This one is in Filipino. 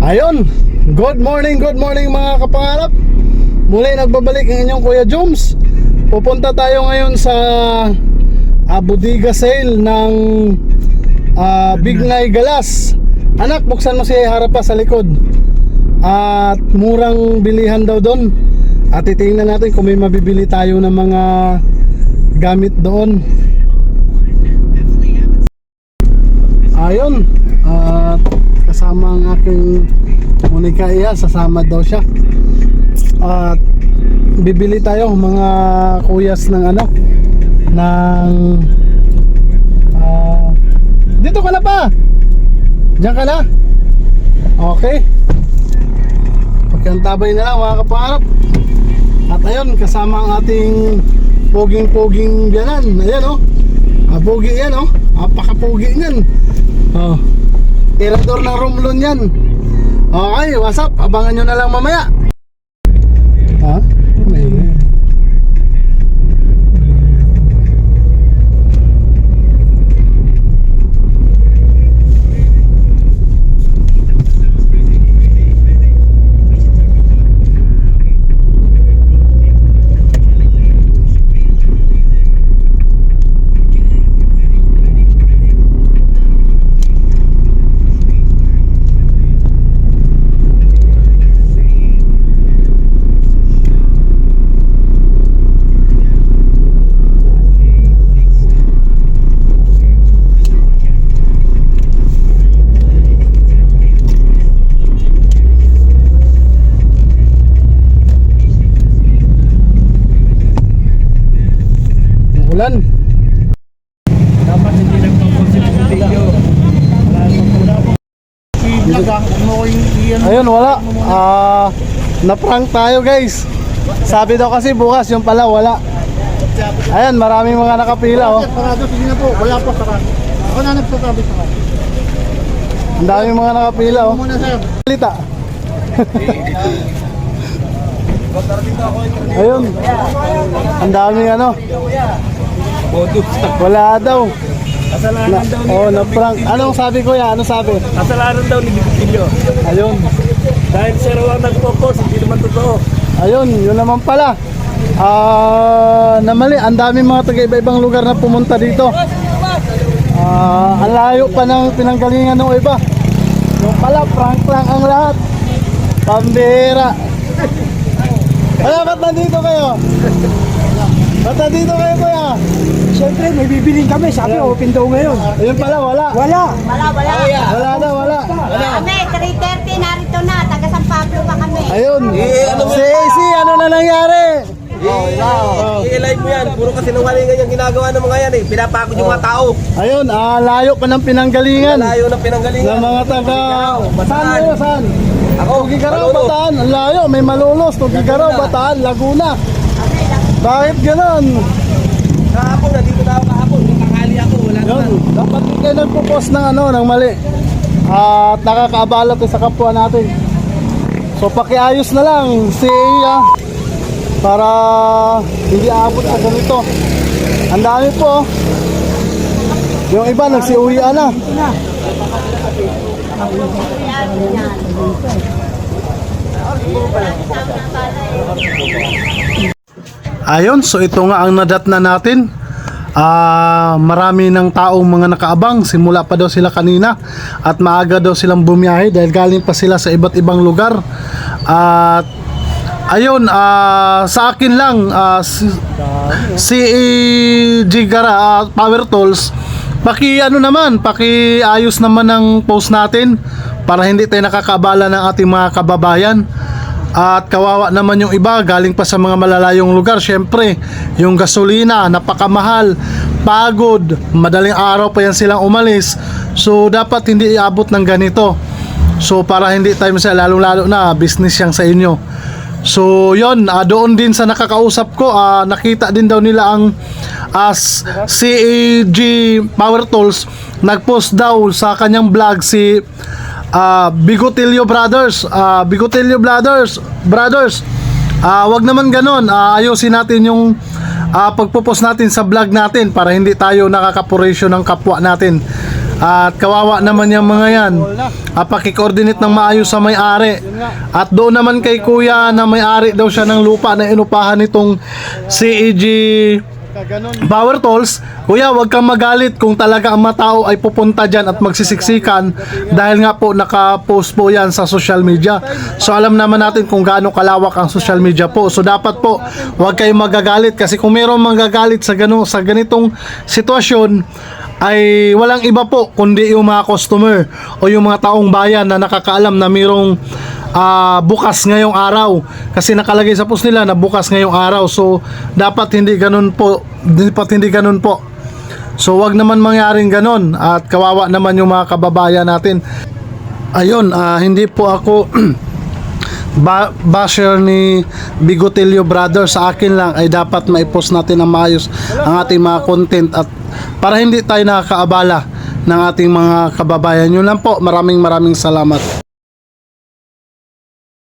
Ayun, good morning mga kapangarap. Muli nagbabalik ang inyong Kuya Joms. Pupunta tayo ngayon sa bodega sale ng Bignay Galas. Anak, buksan mo si harap pa sa likod. At murang bilihan daw doon. At titingnan natin kung may mabibili tayo ng mga gamit doon. Ayun, at kasama ang aking Monica iya, sasama daw siya. At bibili tayo mga kuyas ng ano, ng dito ka na pa. Diyan ka na. Okay. Pagkantabay na lang mga kapangarap. At ayun, kasama ang ating poging-poging biyanan. Ayan oh. Pogi yan oh. Apaka-pogi niyan. Oh. Tirador ng Romlon yan. Okay, what's up? Abangan nyo na lang mamaya. Ha? Ulan. Dapat hindi lang pang-concept ng video. Ayun, wala. Na-prank tayo guys. Sabi daw kasi bukas, yung pala wala. Ayan, maraming mga nakapila oh. Parado, sige na po. Wala po sa ako na nagsasabi sa kanya. Ang daming mga nakapila oh. Muna sir. Salita. Ayun. Ang daming ano. Wala daw. Kasalanan daw ni na-prank. Anong sabi ko ya? Anong sabi? Kasalanan daw ni Bigotilio. Ayun. Dahil siya raw ang nag-focus, hindi naman totoo. Ayun, yun naman pala. Namali, ang daming mga taga-iba-ibang lugar na pumunta dito. Ang layo pa ng pinanggalingan ng iba. Yung pala, prank lang ang lahat. Pambira. Ba't nandito kayo? Ba't nandito kayo kuya? Siyempre, may bibiling kami. Sabi, open daw ngayon. Ayun pala, wala. Wala. Wala na, wala. Kami, 3:30 narito na. Taga San Pablo pa kami. Ayun. Si AC, ano na nangyari? I-live mo yan. Puro kasi nungalingan yung ginagawa ng mga yan eh. Pinapakot yung mga tao. Ayun, layo pa ng pinanggalingan. Malayo ng pinanggalingan. Ng mga taga... Saan kayo, saan? Ako, Tugigaraw, Malolo. Bataan. Ang layo, may Malolos. Tugigaraw, Bataan, Laguna. Bakit ganon? Kahapon, nandito na ako kahapon. Nakakali ako. Wala Yun, naman. dapat hindi kayo nagpo-post ng ano, ng mali. At nakakaabala to sa kapwa natin. So pakiayos na lang si Iya para hindi aabot sa ganito. Ang dami po. Yung iba nagsiuwian na. Ayun, so ito nga ang nadat na natin. Marami ng taong mga nakaabang. Simula pa daw sila kanina at maaga daw silang bumiyahe dahil galing pa sila sa iba't ibang lugar. At ayun, sa akin lang, si Jigara Power Tools, pakiayos naman ng post natin para hindi tayo nakakabala ng ating mga kababayan. At kawawa naman yung iba, galing pa sa mga malalayong lugar. Syempre, yung gasolina, napakamahal, pagod, madaling araw pa yan silang umalis. So, dapat hindi iabot ng ganito. So, para hindi tayo masaya, lalo-lalo na business yang sa inyo. So, yon, doon din sa nakakausap ko, nakita din daw nila ang CAG Power Tools. Nagpost daw sa kanyang vlog si Bigotilio Brothers. Bigotilio Brothers, wag naman ganon. Ayusin natin yung pagpo-post natin sa vlog natin para hindi tayo nakakapuresyo ng kapwa natin. At kawawa naman yung mga yan. Pakikoordinate ng maayos sa may-ari. At doon naman kay kuya na may-ari daw siya ng lupa na inupahan nitong CEG Power Tools, kuya, wag kang magalit kung talaga ang mga tao ay pupunta dyan at magsisiksikan dahil nga po naka-post po yan sa social media. So alam naman natin kung gaano kalawak ang social media po. So dapat po, wag kayong magagalit kasi kung mayroong magagalit sa ganitong sitwasyon, ay walang iba po kundi yung mga customer o yung mga taong bayan na nakakaalam na mayroong bukas ngayong araw, kasi nakalagay sa post nila na bukas ngayong araw. So dapat hindi ganun po, so wag naman mangyaring ganun at kawawa naman yung mga kababayan natin. Ayun, hindi po ako basher ni Bigotilio Brothers. Sa akin lang ay dapat maipost natin ang maayos ang ating mga content at para hindi tayo nakakaabala ng ating mga kababayan. Yun lang po, maraming salamat.